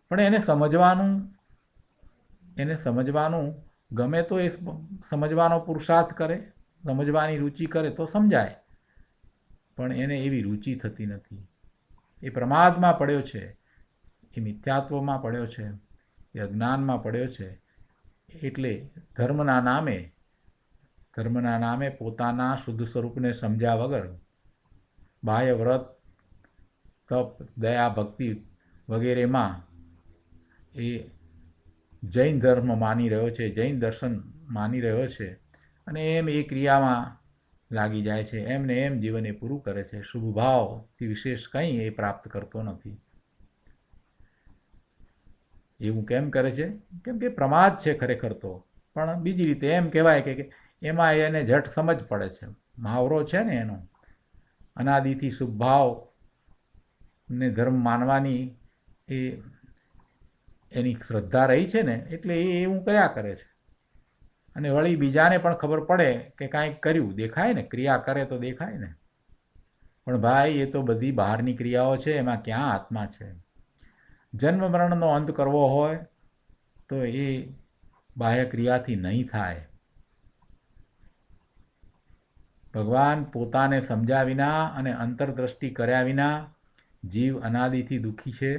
પણ એને સમજવાનું ગમે તો એ સમજવાનો પુરુષાર્થ કરે, સમજવાની રુચિ કરે તો સમજાય. પણ એને એવી રુચિ થતી નથી. એ પ્રમાદમાં પડ્યો છે, એ મિથ્યાત્વમાં પડ્યો છે, એ અજ્ઞાનમાં પડ્યો છે. એટલે ધર્મના નામે પોતાના શુદ્ધ સ્વરૂપને સમજ્યા વગર બાહ્ય વ્રત, તપ, દયા, ભક્તિ વગેરેમાં એ જૈન ધર્મ માની રહ્યો છે, જૈન દર્શન માની રહ્યો છે અને એમ એ ક્રિયામાં લાગી જાય છે. એમને એમ જીવન એ પૂરું કરે છે. શુભ ભાવથી વિશેષ કંઈ એ પ્રાપ્ત કરતો નથી. એવું કેમ કરે છે? કેમ કે પ્રમાદ છે ખરેખર તો. પણ બીજી રીતે એમ કહેવાય કે એમાં એને ઝટ સમજ પડે છે. મહાવરો છે ને એનો, અનાદિથી શુભભાવ ને ધર્મ માનવાની એ એની શ્રદ્ધા રહી છે ને, એટલે એ એવું કર્યા કરે છે. અને વળી બીજાને પણ ખબર પડે કે કાંઈક કર્યું, દેખાય ને, ક્રિયા કરે તો દેખાય ને. પણ ભાઈ એ તો બધી બહારની ક્રિયાઓ છે, એમાં ક્યાં આત્મા છે? જન્મ મરણનો અંત કરવો હોય તો એ બાહ્ય ક્રિયાથી નહીં થાય. ભગવાન પોતાને સમજ્યા વિના અને અંતરદ્રષ્ટિ કર્યા વિના જીવ અનાદિથી દુઃખી છે.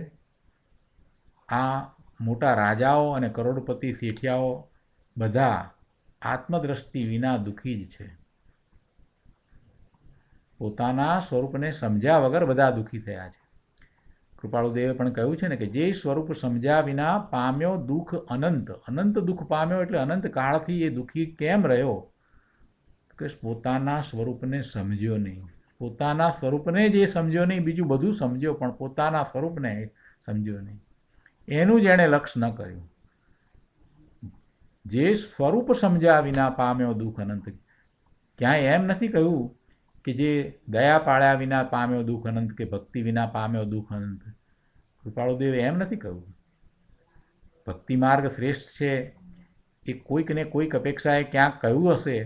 આ મોટા રાજાઓ અને કરોડપતિ શેઠિયાઓ બધા આત્મદ્રષ્ટિ વિના દુઃખી જ છે. પોતાના સ્વરૂપને સમજ્યા વગર બધા દુઃખી થયા છે. કૃપાળુદેવે પણ કહ્યું છે ને કે જે સ્વરૂપ સમજ્યા વિના પામ્યો દુઃખ અનંત. અનંત દુઃખ પામ્યો એટલે અનંત કાળથી એ દુઃખી કેમ રહ્યો? કે પોતાના સ્વરૂપને સમજ્યો નહીં. પોતાના સ્વરૂપને જ એ સમજ્યો નહીં, બીજું બધું સમજ્યો પણ પોતાના સ્વરૂપને સમજ્યો નહીં. એનું જ એણે લક્ષ ન કર્યું. જે સ્વરૂપ સમજ્યા વિના પામ્યો દુઃખ અનંત. ક્યાંય એમ નથી કહ્યું કે જે દયા પાળ્યા વિના પામ્યો દુઃખ અનંત કે ભક્તિ વિના પામ્યો દુઃખ અનંત. કૃપાળુદેવે એમ નથી કહ્યું. ભક્તિ માર્ગ શ્રેષ્ઠ છે એ કોઈકને કોઈક અપેક્ષાએ ક્યાંક કહ્યું હશે,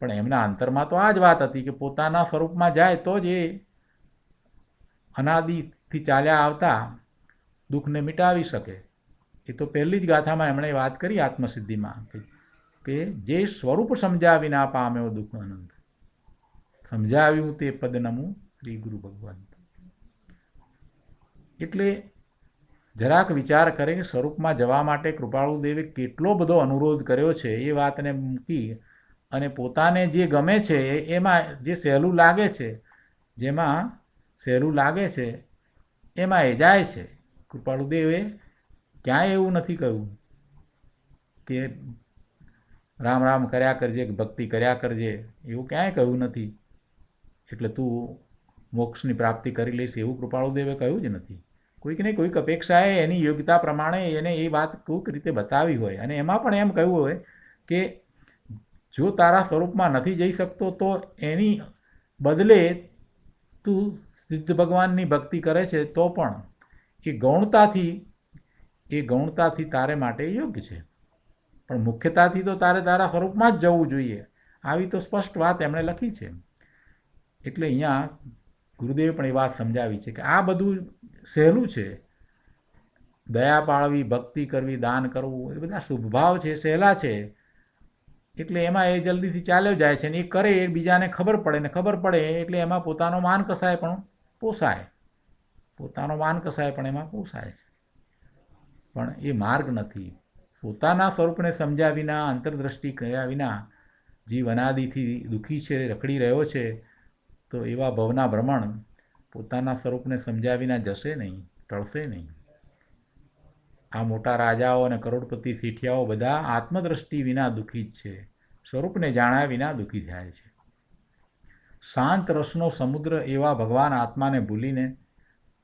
પણ એમના અંતરમાં તો આ જ વાત હતી કે પોતાના સ્વરૂપમાં જાય તો જ એ અનાદિથી ચાલ્યા આવતા દુઃખને મિટાવી શકે. એ તો પહેલી જ ગાથામાં એમણે વાત કરી આત્મસિદ્ધિમાં કે જે સ્વરૂપ સમજ્યા વિના પામ્યો દુઃખ અનંત. સમજાવ્યું તે પદ નમું શ્રી ગુરુ ભગવાન. એટલે જરાક વિચાર કરે કે સ્વરૂપમાં જવા માટે કૃપાળુદેવે કેટલો બધો અનુરોધ કર્યો છે. એ વાતને મૂકી અને પોતાને જે ગમે છે એમાં જે સહેલું લાગે છે, જેમાં સહેલું લાગે છે એમાં એ જાય છે. કૃપાળુદેવે ક્યાંય એવું નથી કહ્યું કે રામ રામ કર્યા કરજે કે ભક્તિ કર્યા કરજે, એવું ક્યાંય કહ્યું નથી. એટલે તું મોક્ષની પ્રાપ્તિ કરી લઈશ એવું કૃપાળુદેવે કહ્યું જ નથી. કોઈકને કોઈક અપેક્ષાએ એની યોગ્યતા પ્રમાણે એને એ વાત કોઈક રીતે બતાવી હોય, અને એમાં પણ એમ કહ્યું હોય કે જો તારા સ્વરૂપમાં નથી જઈ શકતો તો એની બદલે તું સિદ્ધ ભગવાનની ભક્તિ કરે છે તો પણ એ ગૌણતાથી તારે માટે યોગ્ય છે, પણ મુખ્યતાથી તો તારે તારા સ્વરૂપમાં જ જવું જોઈએ. આવી તો સ્પષ્ટ વાત એમણે લખી છે. એટલે અહીંયા ગુરુદેવે પણ એ વાત સમજાવી છે કે આ બધું સહેલું છે. દયા પાળવી, ભક્તિ કરવી, દાન કરવું, એ બધા શુભભાવ છે, સહેલા છે. એટલે એમાં એ જલ્દીથી ચાલ્યો જાય છે ને એ કરે એ બીજાને ખબર પડે ને ખબર પડે એટલે એમાં પોતાનો માન કસાય પણ પોસાય. પોતાનો માન કસાય પણ એમાં પોસાય છે. પણ એ માર્ગ નથી. પોતાના સ્વરૂપને સમજ્યા વિના, અંતરદ્રષ્ટિ કર્યા વિના જીવ અનાદિથી દુઃખી છે, રખડી રહ્યો છે. તો એવા ભવના ભ્રમણ પોતાના સ્વરૂપને સમજ્યા વિના જશે નહીં, ટળશે નહીં. આ મોટા રાજાઓ અને કરોડપતિ શેઠિયાઓ બધા આત્મદ્રષ્ટિ વિના દુઃખી જ છે, સ્વરૂપને જાણ્યા વિના દુઃખી થાય છે. શાંત રસનો સમુદ્ર એવા ભગવાન આત્માને ભૂલીને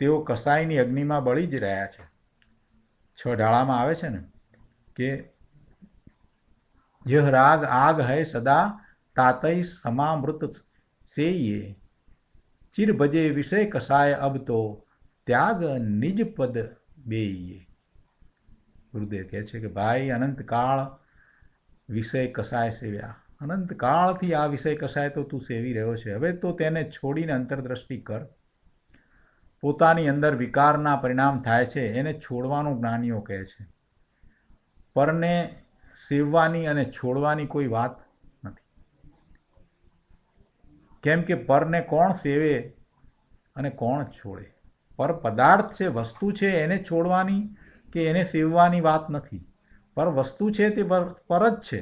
તેઓ કસાઈની અગ્નિમાં બળી જ રહ્યા છે. 6 ઢાળામાં આવે છે ને કે યહ રાગ આગ હૈ સદા તાતઈ સમામૃત સેઈએ ચિર ભજે વિષય કસાય અબ તો ત્યાગ નિજ પદ બેઈએ. ગુરુદેવ કહે છે કે ભાઈ અનંતકાળ વિષય કસાય સેવ્યા, અનંતકાળથી આ વિષય કસાય તો તું સેવી રહ્યો છે. હવે તો તેને છોડીને અંતરદ્રષ્ટિ કર. પોતાની અંદર વિકારના પરિણામ થાય છે એને છોડવાનું જ્ઞાનીઓ કહે છે. પરને સેવવાની અને છોડવાની કોઈ વાત નથી. કેમ કે પરને કોણ સેવે અને કોણ છોડે? પર પદાર્થ છે, વસ્તુ છે, એને છોડવાની કે એને સેવવાની વાત નથી. પર વસ્તુ છે તે પર જ છે,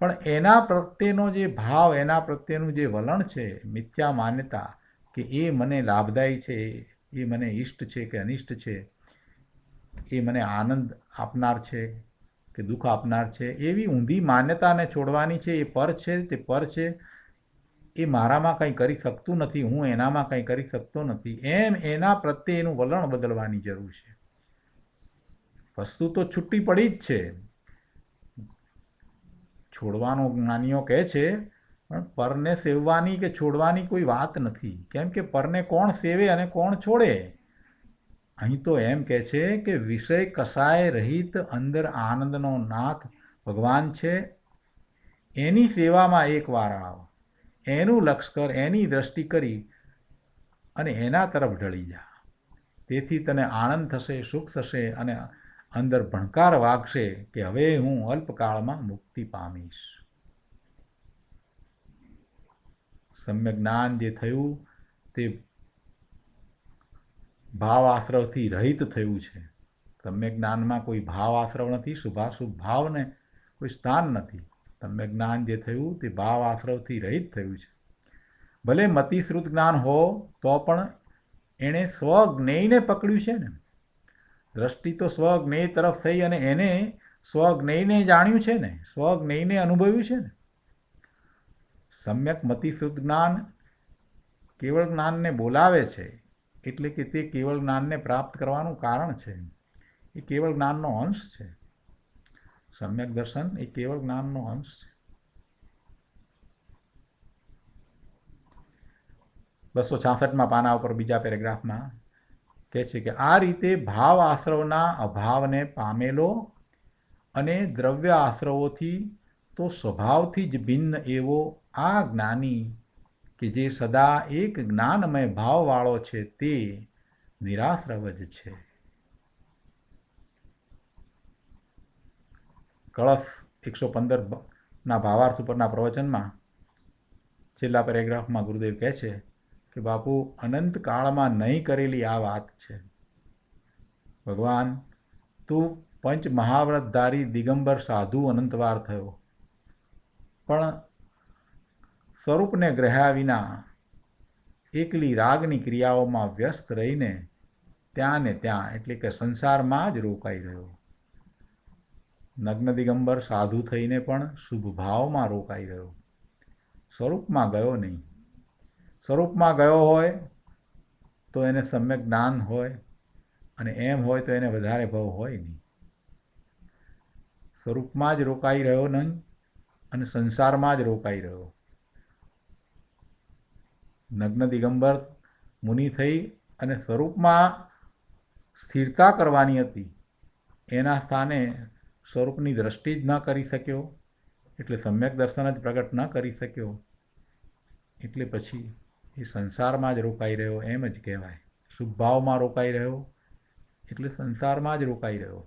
પણ એના પ્રત્યેનો જે ભાવ, એના પ્રત્યેનું જે વલણ છે, મિથ્યા માન્યતા કે એ મને લાભદાયી છે, એ મને ઇષ્ટ છે કે અનિષ્ટ છે, એ મને આનંદ આપનાર છે કે દુઃખ આપનાર છે, એવી ઊંધી માન્યતાને છોડવાની છે. એ પર છે, તે પર છે, એ મારામાં કંઈ કરી શકતું નથી, હું એનામાં કંઈ કરી શકતો નથી, એમ એના પ્રત્યે એનું વલણ બદલવાની જરૂર છે. વસ્તુ તો છૂટી પડી જ છે, છોડવાનું જ્ઞાનીઓ કહે છે, પણ પરને સેવવાની કે છોડવાની કોઈ વાત નથી. કેમ કે પરને કોણ સેવે અને કોણ છોડે? અહીં તો એમ કહે છે કે વિષય કસાય રહિત અંદર આનંદનો નાથ ભગવાન છે, એની સેવામાં એકવાર આવ, એનું લક્ષ કર, એની દ્રષ્ટિ કરી અને એના તરફ ઢળી જા. તેથી તને આનંદ થશે, સુખ થશે અને અંદર ભણકાર વાગશે કે હવે હું અલ્પકાળમાં મુક્તિ પામીશ. સમ્યક જ્ઞાન જે થયું તે ભાવ આશ્રવથી રહિત થયું છે. સમ્યક જ્ઞાનમાં કોઈ ભાવ આશ્રવ નથી, શુભાશુભ ભાવને કોઈ સ્થાન નથી. સમ્યક જ્ઞાન જે થયું તે ભાવ આશ્રવથી રહિત થયું છે. ભલે મતિશ્રુત જ્ઞાન હો તો પણ એણે સ્વજ્ઞેયને પકડ્યું છે ને. દ્રષ્ટિ તો સ્વજ્ઞેય તરફ થઈ અને એને સ્વજ્ઞેયને જાણ્યું છે ને, સ્વજ્ઞેયને અનુભવ્યું છે ને. સમ્યક મતિશ્રુત જ્ઞાન કેવળ જ્ઞાનને બોલાવે છે, એટલે કે તે કેવળ જ્ઞાનને પ્રાપ્ત કરવાનું કારણ છે. એ કેવળ જ્ઞાનનો અંશ છે. સમ્યક દર્શન એ કેવળ જ્ઞાનનો અંશ છે. 266માં પાના ઉપર બીજા પેરેગ્રાફમાં કહે છે કે આ રીતે ભાવ આશ્રવના અભાવને પામેલો અને દ્રવ્ય આશ્રવોથી તો સ્વભાવથી જ ભિન્ન એવો આ જ્ઞાની કે જે સદા એક જ્ઞાનમય ભાવવાળો છે તે નિરાશ્રવ જ છે. કળશ 115ના ભાવાર્થ ઉપરના પ્રવચનમાં છેલ્લા પેરેગ્રાફમાં ગુરુદેવ કહે છે કે બાપુ, અનંત કાળમાં નહીં કરેલી આ વાત છે. ભગવાન, તું પંચ મહાવ્રતધારી દિગંબર સાધુ અનંતવાર થયો, પણ સ્વરૂપને ગ્રહ્યા વિના એકલી રાગની ક્રિયાઓમાં વ્યસ્ત રહીને ત્યાં ને ત્યાં એટલે કે સંસારમાં જ રોકાઈ રહ્યો. નગ્ન દિગંબર સાધુ થઈને પણ શુભ ભાવમાં રોકાઈ રહ્યો, સ્વરૂપમાં ગયો નહીં. સ્વરૂપમાં ગયો હોય તો એને સમ્યક જ્ઞાન હોય, અને એમ હોય તો એને વધારે ભાવ હોય નહીં. સ્વરૂપમાં જ રોકાઈ રહ્યો નહીં અને સંસારમાં જ રોકાઈ રહ્યો. નગ્ન દિગંબર મુનિ થઈ અને સ્વરૂપમાં સ્થિરતા કરવાની હતી, એના સ્થાને સ્વરૂપની દ્રષ્ટિ જ ન કરી શક્યો, એટલે સમ્યક દર્શન જ પ્રગટ ન કરી શક્યો, એટલે પછી એ સંસારમાં જ રોકાઈ રહ્યો એમ જ કહેવાય. શુભ ભાવમાં રોકાઈ રહ્યો એટલે સંસારમાં જ રોકાઈ રહ્યો.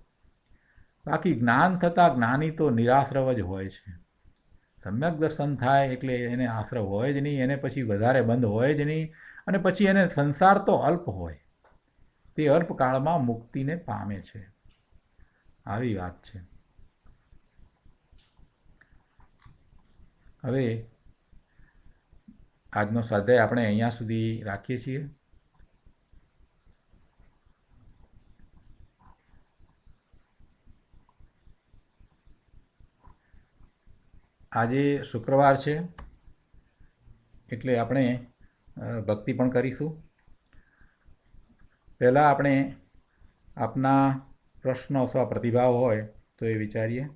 બાકી જ્ઞાન થતાં જ્ઞાની તો નિરાશ્રવ જ હોય છે. સમ્યક દર્શન થાય એટલે એને આશ્રવ હોય જ નહીં, એને પછી વધારે બંધ હોય જ નહીં, અને પછી એને સંસાર તો અલ્પ હોય, તે અલ્પકાળમાં મુક્તિને પામે છે. આવી વાત છે. હવે આજનો સ્વાધ્યાય આપણે અહીંયા સુધી રાખીએ છીએ. આજે શુક્રવાર છે એટલે આપણે ભક્તિ પણ કરીશું. પહેલાં આપણે આપના પ્રશ્નો અથવા પ્રતિભાવ હોય તો એ વિચારીએ.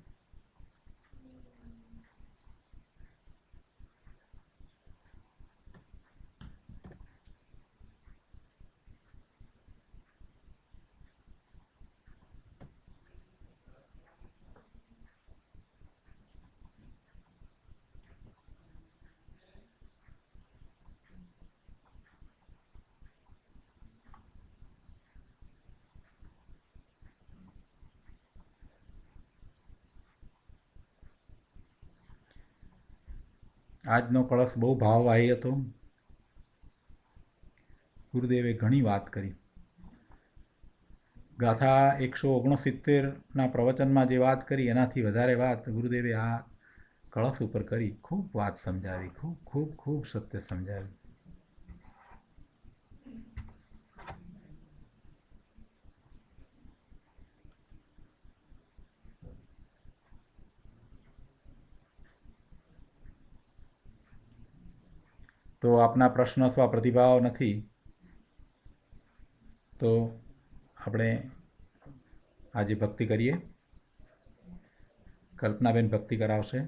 આજનો કળશ બહુ ભાવવાહી હતો. ગુરુદેવે ઘણી વાત કરી. ગાથા 169ના પ્રવચનમાં જે વાત કરી એનાથી વધારે વાત ગુરુદેવે આ કળશ ઉપર કરી. ખૂબ વાત સમજાવી, ખૂબ ખૂબ ખૂબ સત્ય સમજાવ્યું. તો આપના પ્રશ્ન અથવા પ્રતિભાવ નથી તો આપણે આજે ભક્તિ કરીએ. કલ્પનાબેન ભક્તિ કરાવશે.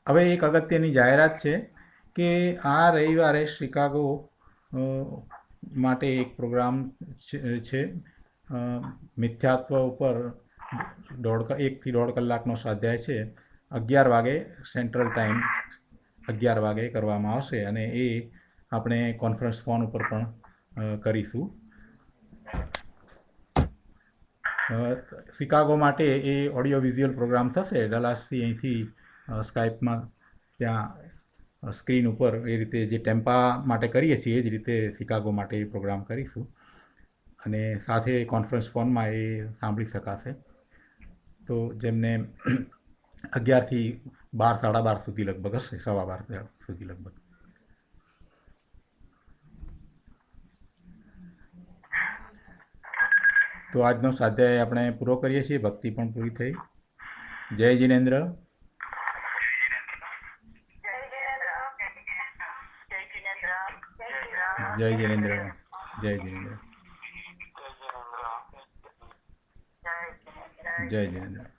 હવે એક અગત્યની જાહેરાત છે કે આ રવિવારે શિકાગો માટે એક પ્રોગ્રામ છે. મિથ્યાત્વ ઉપર 1 થી 1.5 કલાકનો સ્વાધ્યાય છે. 11 વાગે સેન્ટ્રલ ટાઈમ 11 વાગે કરવામાં આવશે અને એ આપણે કોન્ફરન્સ ફોન ઉપર પણ કરીશું. શિકાગો માટે એ ઓડિયો વિઝ્યુઅલ પ્રોગ્રામ થશે. ડલાસથી અહીંથી સ્કાઇપમાં ત્યાં સ્ક્રીન ઉપર એ રીતે જે ટેમ્પા માટે કરીએ છીએ એ જ રીતે શિકાગો માટે એ પ્રોગ્રામ કરીશું અને સાથે કોન્ફરન્સ ફોનમાં એ સાંભળી શકાશે. તો જેમને 11 થી 12, 12:30 સુધી લગભગ હશે, 12:15 સુધી લગભગ. તો આજનો સ્વાધ્યાય આપણે પૂરો કરીએ છીએ. ભક્તિ પણ પૂરી થઈ. જય જિનેન્દ્ર. જય જિનેન્દ્ર. જય જિનેન્દ્ર. જય જિનેન્દ્ર.